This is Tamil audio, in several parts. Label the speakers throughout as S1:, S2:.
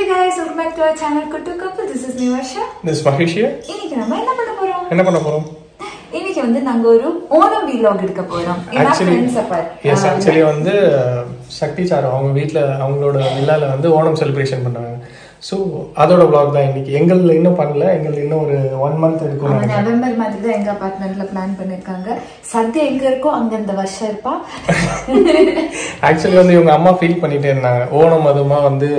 S1: Hey guys, welcome back to our channel Kuttu Couple. This is Nivasha.
S2: This is Mahesh here.
S1: இன்னைக்கு நம்ம என்ன பண்ண போறோம்? இன்னைக்கு வந்து நாங்க ஒரு ஓணம் vlog எடுக்க போறோம்.
S2: Actually வந்து சக்தி சார் அவங்க வீட்ல அவங்களோட வில்லால வந்து ஓணம் செலிப்ரேஷன் பண்றாங்க. சோ அதோட vlog தான் இன்னைக்கு. எங்கல்ல இன்னும் பண்ணல. எங்கல்ல இன்னும் ஒரு 1 month இருக்கும்.
S1: நவம்பர் மாதிரி தான் எங்க அபார்ட்மெண்ட்ல பிளான் பண்ணிருக்காங்க. சத்யா எங்க இருக்கோ அங்க இந்த வருஷம் இருப்பா.
S2: Actually வந்து இவங்க அம்மா ஃபீல் பண்ணிட்டே இருந்தாங்க. ஓணம் அதுமா வந்து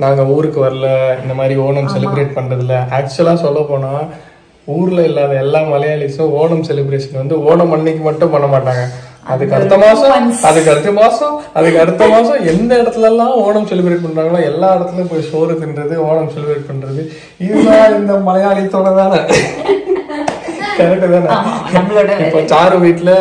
S2: நாங்க ஊருக்கு வரல இந்த மாதிரி ஓணம் செலிப்ரேட் பண்றதுல ஆக்சுவலா சொல்ல போனா ஊர்ல இல்லாத எல்லா மலையாளிஸும் ஓணம் செலிப்ரேஷன் வந்து ஓணம் அன்னைக்கு மட்டும் பண்ண மாட்டாங்க. அதுக்கு அடுத்த மாசம் எந்த இடத்துல எல்லாம் ஓணம் செலிப்ரேட் பண்றாங்களோ எல்லா இடத்துலயும் போய் சோறு தின்றது ஓணம் செலிப்ரேட் பண்றது இதுதான் இந்த மலையாளித்தோட தானே. கரெக்ட் தானே. இப்போ சாரு வீட்டுல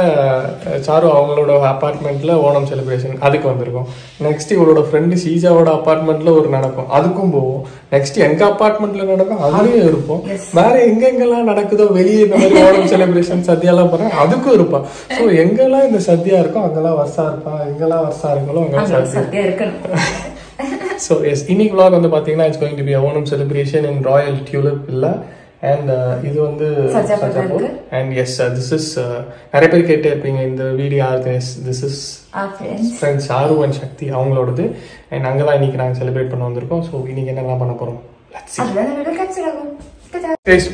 S2: சாரு அவங்களோட அபார்ட்மெண்ட்ல ஓணம் செலிப்ரேஷன் அதுக்கு வந்திருக்கோம். நெக்ஸ்ட் இவளோட ஃப்ரெண்டு சீஜாவோட அபார்ட்மெண்ட்ல ஒரு நடக்கும் அதுக்கும் போவோம். நெக்ஸ்ட் எங்க அபார்ட்மெண்ட்ல நடக்கும் அதுலயும் இருப்போம். வேற எங்கெங்கெல்லாம் நடக்குதோ வெளியே இந்த மாதிரி ஓணம் செலிப்ரேஷன் சத்யாலாம் போறேன் அதுக்கும் இருப்பா. ஸோ எங்கெல்லாம் இந்த சத்யா இருக்கும் அங்கெல்லாம் வருஷா இருப்பா. எங்கெல்லாம் வருஷா இருக்கோ அங்கெல்லாம் சத்யா இருக்கணும். ஸோ எஸ் இன்னைக்கு vlog வந்து பாத்தீங்கன்னா it's going to be Onam celebration in Royal Tulip Villa. And இது வந்து சஜாபூர் and yes this is நிறைய பேர் கேட்டே இருப்பீங்க இந்த வீடியோ யாருக்கு. This is friends Aaru and Sakthi அவங்களோடது. அண்ட் அங்கே தான் இன்னைக்கு நாங்கள் செலிப்ரேட் பண்ண வந்திருக்கோம். ஸோ இன்னைக்கு என்னெல்லாம் பண்ண போகிறோம்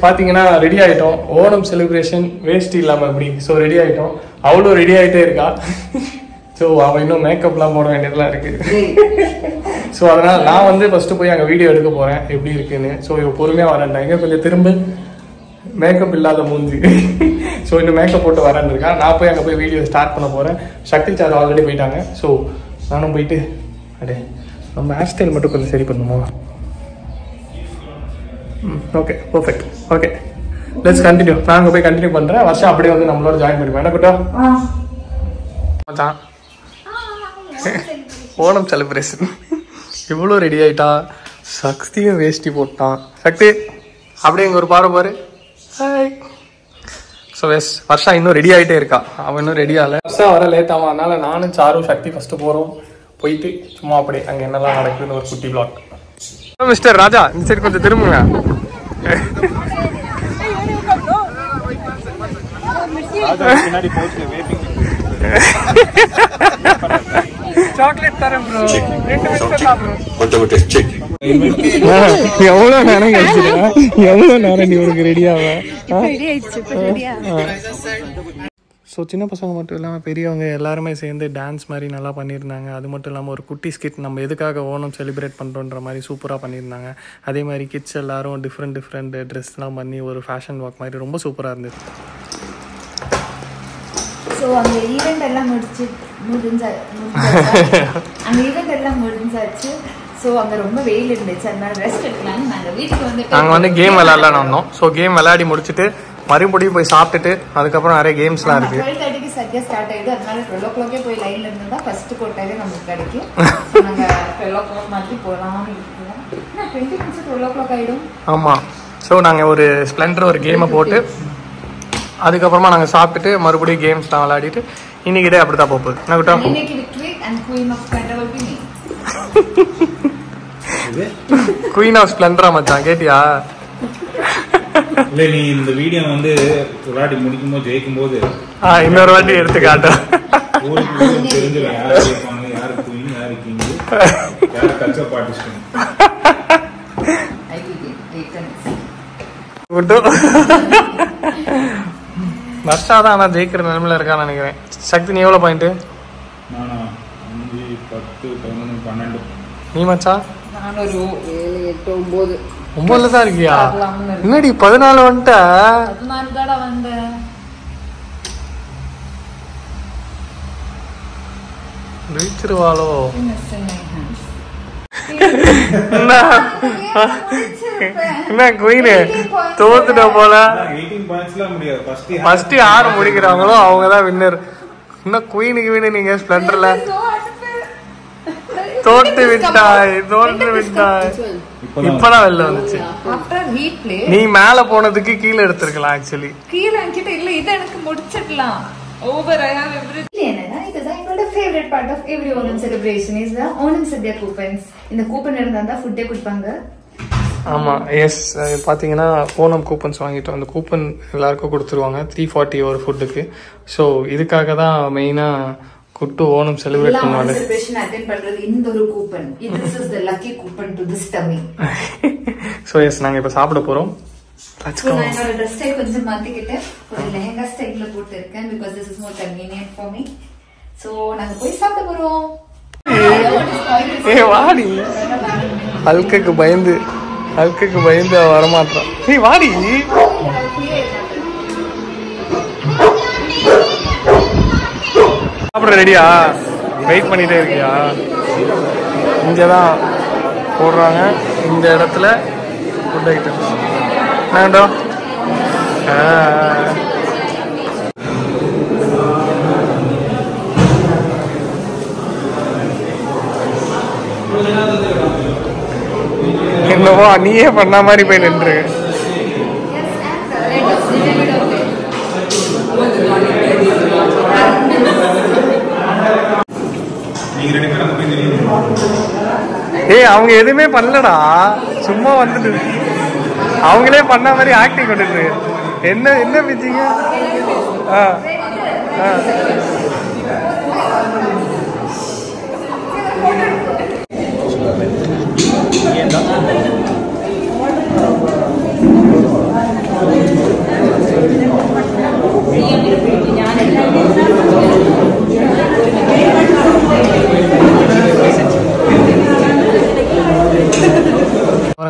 S2: பார்த்தீங்கன்னா ரெடி ஆகிட்டோம். ஓணம் செலிப்ரேஷன் வேஸ்ட் இல்லாமல் அப்படி. ஸோ ரெடி ஆகிட்டோம். அவ்வளோ ரெடி ஆகிட்டே இருக்கா. ஸோ அவன் இன்னும் மேக்கப்லாம் போட வேண்டியதெல்லாம் இருக்கு. ஸோ அதனால் நான் வந்து ஃபஸ்ட்டு போய் அங்கே வீடியோ எடுக்க போகிறேன் எப்படி இருக்குன்னு. ஸோ இவ பொறுமையாக வரேன்டாங்க கொஞ்சம் திரும்ப மேக்கப் இல்லாத மூஞ்சி. ஸோ இன்னும் மேக்கப் போட்டு வரேன்னு இருக்கா. நான் போய் அங்கே போய் வீடியோ ஸ்டார்ட் பண்ண போகிறேன். சக்தி சார் ஆல்ரெடி போயிட்டாங்க. ஸோ நானும் போயிட்டு அடே நம்ம ஹேர் ஸ்டைல் மட்டும் கொஞ்சம் சரி பண்ணுமோ. Okay perfect. Okay let's continue. நான் அங்கே போய் கண்டினியூ பண்ணுறேன். வருஷம் அப்படியே வந்து நம்மளோட ஜாயின் பண்ணிப்பேன். என்ன கூட்டா ஓணம் செலிப்ரேஷன் இவ்வளோ ரெடி ஆயிட்டா. சக்தியும் வேஷ்டி போட்டான். சக்தி அப்படியே இங்கே ஒரு பாரு பாரு. ஸோ எஸ் வருஷா இன்னும் ரெடி ஆகிட்டே இருக்கா. அவன் இன்னும் ரெடி ஆகலை. வருஷா வர லேட் ஆகும். அதனால நானும் சாரும் சக்தி ஃபஸ்ட்டு போகிறோம். போயிட்டு சும்மா அப்படியே அங்கே என்னெல்லாம் நடக்குதுன்னு ஒரு குட்டி பிளாக். மிஸ்டர் ராஜா இந்த சைடு கொஞ்சம் திரும்புங்க. சாக்லேட் தரேன் ப்ரோ. 2 நிமிஷம் தான் ப்ரோ. எவ்வளோ நேரம் கழிச்சு எவ்வளோ நேரம் நீ உனக்கு ரெடியாவ. ஸோ சின்ன பசங்க மட்டும் இல்லாமல் பெரியவங்க எல்லாருமே சேர்ந்து டான்ஸ் மாதிரி நல்லா பண்ணியிருந்தாங்க. அது மட்டும் இல்லாமல் ஒரு குட்டி ஸ்கிட் நம்ம எதுக்காக ஓணம் செலிப்ரேட் பண்ணுறோன்ற மாதிரி சூப்பராக பண்ணியிருந்தாங்க. அதே மாதிரி கிட்ஸ் எல்லாரும் டிஃப்ரெண்ட் ட்ரெஸ்லாம் பண்ணி ஒரு ஃபேஷன் வாக் மாதிரி ரொம்ப சூப்பராக இருந்தது.
S1: ஸோ அந்த ஈவெண்ட் எல்லாம் முடிஞ்சாச்சு. ஸோ அங்கே ரொம்ப வெயில் இருந்துச்சு. அதனால ரெஸ்ட் எடுக்கலாம்னு நாங்கள் வீட்டுக்கு வந்து
S2: கேம் விளையாடலான்னு வந்தோம். ஸோ கேம் விளையாடி முடிச்சுட்டு மறுபடியும் போய் சாப்பிட்டுட்டு அதுக்கப்புறம் நிறைய கேம்ஸ்லாம் இருக்கு.
S1: 12:30க்கு சத்யா ஸ்டார்ட் ஆயிடுது. அதனால 12 o'clock போய் லைன்ல இருந்து தான் ஃபர்ஸ்ட் கோட்டாவே நமக்கு கிடைக்கும். நாங்கள் 12 o'clock மாதிரி போகலாம்னு இருக்கோம். 20 minutes 12 o'clock ஆயிடும்.
S2: ஆமாம். ஸோ நாங்கள் ஒரு ஸ்ப்ளெண்டர் ஒரு கேமை போட்டு அதுக்கப்புறமா நாங்கள் சாப்பிட்டுட்டு மறுபடியும் கேம்ஸ்லாம் விளையாடிட்டு இன்னைக்கு டே அப்படி தான் போகுது. என்ன கூட்டம் குயின் ஆஃப் ஸ்ப்ளெண்டரா மச்சான் கேட்டியா?
S3: இல்ல நீ இந்த வீடியோ வந்து விளையாடி முடிக்கும் போது ஜெயிக்கும் போது
S2: இன்னொரு வாட்டி எடுத்து காட்டும்.
S3: தெரிஞ்சிடும் யாரு ஜெயிப்பாங்க, யாரு குயின், யாரு கிங், யாரு கல்ச்சர் பார்ட்டிசிபென்ட்.
S2: வருஷா தான் ஆனால் ஜெயிக்கிற நிலைமையில இருக்கான்னு நினைக்கிறேன். சக்தி நீ எவ்வளோ பாயிண்ட்?
S3: நானா 5, 10, 11, 12.
S2: நீ மச்சா?
S1: நான் ஒரு 7, 8, 9.
S2: 9ல தான் இருக்கியா? முன்னாடி 14 வந்துட்ட.
S1: 14 தாடா வந்தேன்.
S2: ஜெயிச்சிருவாளோ என்ன குயின் தோத்துட்ட போல.
S3: 18 பாயிண்ட்ஸ்லாம் முடியாது.
S2: ஃபர்ஸ்ட் யார் முடிக்கிறாங்களோ அவங்க தான் வின்னர். இன்னும் குயினுக்கு வின்னு நீங்க ஸ்ப்ளெண்டர்ல தோத்து விட்டாய். இப்பதான் வெளில வந்துச்சு.
S1: நீ
S2: மேல போனதுக்கு கீழே எடுத்திருக்கலாம். ஆக்சுவலி
S1: கீழே என்கிட்ட இல்ல. இதை எனக்கு முடிச்சிடலாம். Over, I have everything. இதுதான் என்னோட favourite part of every Onam celebration is the Onam Sadya coupons. இந்த கூப்பன் இருந்தா ஃபுட்டே கொடுப்பாங்க.
S2: ஆமாம், எஸ். பார்த்தீங்கன்னா ஓணம் கூப்பன்ஸ் வாங்கிட்டோம். அந்த கூப்பன் எல்லாருக்கும் கொடுத்துருவாங்க 340 ஒரு ஃபுட்டுக்கு. ஸோ இதுக்காக தான் மெயினாக குட்டு ஓணம் செலிப்ரேட் பண்ணுவாங்க.
S1: செலிப்ரேஷன் அட்டெண்ட் பண்றது இந்த ஒரு coupon. This is the lucky coupon to this dummy.
S2: So yes, நாங்கள் இப்போ சாப்பிட போகிறோம்.
S1: நான் என்னோட ட்ரெஸ் ஸ்டைல் கொஞ்சம் மாத்திக்கிட்டு ஒரு லெஹங்கா ஸ்டைல்ல போட்டு இருக்கேன் because this is more convenient for me. So நாங்க போய் சாப்பிட போறோம்.
S2: வாடி, அல்குக்கு பயந்து வரமாட்டான். வாடி, சாப்பிட ரெடியா? வெயிட் பண்ணிட்டே இருக்கியா? இங்கதான் போடுறாங்க இந்த இடத்துல ஃபுட் ஐட்டம்ஸ். வேண்டாம், என்னவோ நீயே பண்ண மாதிரி போய் நின்று. அவங்க எதுவுமே பண்ணலடா, சும்மா வந்துட்டு அவங்களே பண்ண மாதிரி ஆக்டிங் பண்ணிட்டு. என்ன பிச்சிங்க?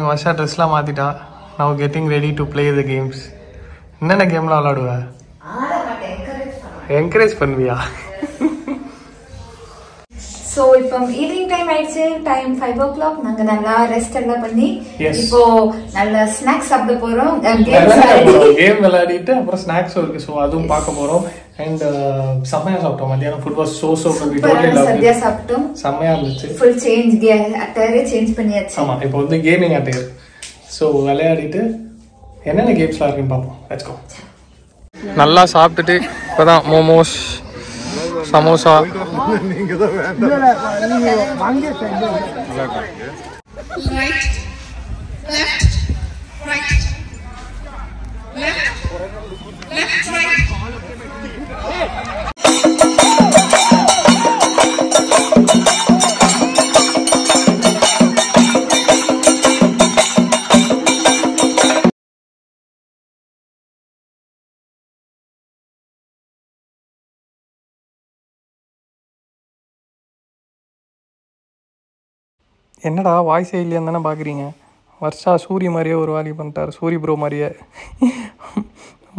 S2: வருஷா ட்ரெஸ்லாம் மாத்திட்டா. now getting ready to play the games. என்னென்ன கேம்லாம் விளையாடுவ? என்கரேஜ் பண்ணுவியா?
S1: சோ இப்போ ஈவினிங் டைம் ஆயிடுச்சு. Time 5 o'clock. நாங்க நல்லா ரெஸ்ட் எல்லாம் பண்ணி இப்போ நல்ல ஸ்நாக்ஸ் சாப்பிட போறோம்.
S2: கேம் விளையாடிட்டு அப்புறம் ஸ்நாக்ஸ் இருக்கு. சோ அதுவும் பார்க்க போறோம். அண்ட் செம்மையா சாப்பிட்டோம். மத்தியானம் ஃபுட் வாஸ் சோ
S1: சத்யா சாப்பிட்டோம்.
S2: செம்மையா இருந்துச்சு.
S1: ஃபுல் சேஞ்ச் அட்டையரே சேஞ்ச் பண்ணியாச்சு.
S2: ஆமா, இப்போ வந்து கேமிங் அட்டையர். ஸோ விளையாடிட்டு என்னென்ன கேம்ஸ்லாம் இருக்குன்னு பார்ப்போம். Let's go. நல்லா சாப்பிட்டுட்டு இப்போதான் மோமோஸ், சமோசா. என்னடா வாய்ஸே இல்லையான்னு தானே பார்க்குறீங்க. வர்ஷா சூரிய மாதிரியே ஒரு வேலையை பண்ணிட்டார். சூரிய ப்ரோ மாதிரியே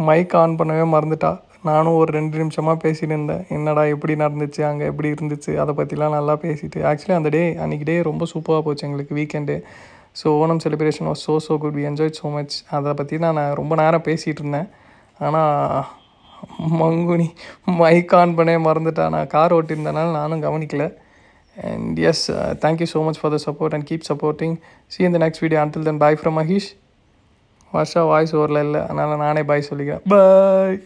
S2: மைக் ஆன் பண்ணவே மறந்துட்டா. நானும் ஒரு 2 நிமிஷமாக பேசிட்டு இருந்தேன். என்னடா எப்படி நடந்துச்சு, அங்கே எப்படி இருந்துச்சு, அதை பற்றிலாம் நல்லா பேசிட்டு. ஆக்சுவலி அந்த அன்றைக்கி டே ரொம்ப சூப்பராக போச்சு எங்களுக்கு, weekend. So Onam celebration was so good. We enjoy so much. அதை பற்றி நான் ரொம்ப நேரம் பேசிகிட்டு இருந்தேன். ஆனால் மங்குனி மைக் ஆன் பண்ணவே மறந்துட்டா. நான் கார் ஓட்டியிருந்தனால நானும் கவனிக்கலை. And yes, thank you so much for the support and keep supporting. See you in the next video. Until then, bye from Mahesh. Varsha voice overla illa, adanaala naane bye sollikken. Bye.